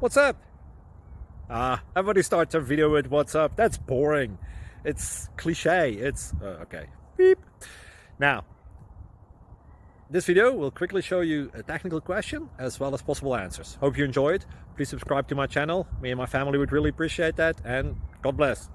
What's up? Everybody starts a video with what's up. That's boring. It's cliche. It's okay. Beep. Now, this video will quickly show you a technical question as well as possible answers. Hope you enjoy it. Please subscribe to my channel. Me and my family would really appreciate that, and God bless.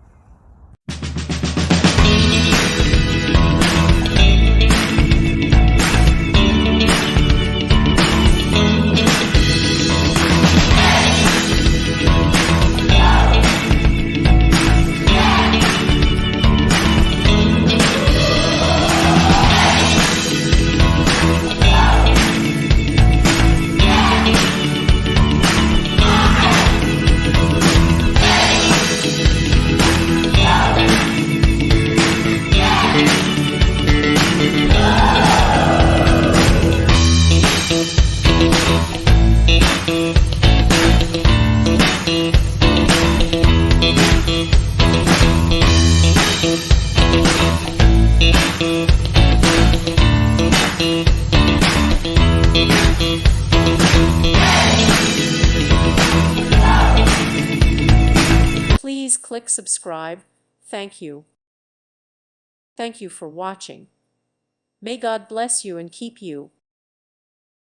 Please click subscribe. Thank you. Thank you for watching. May God bless you and keep you.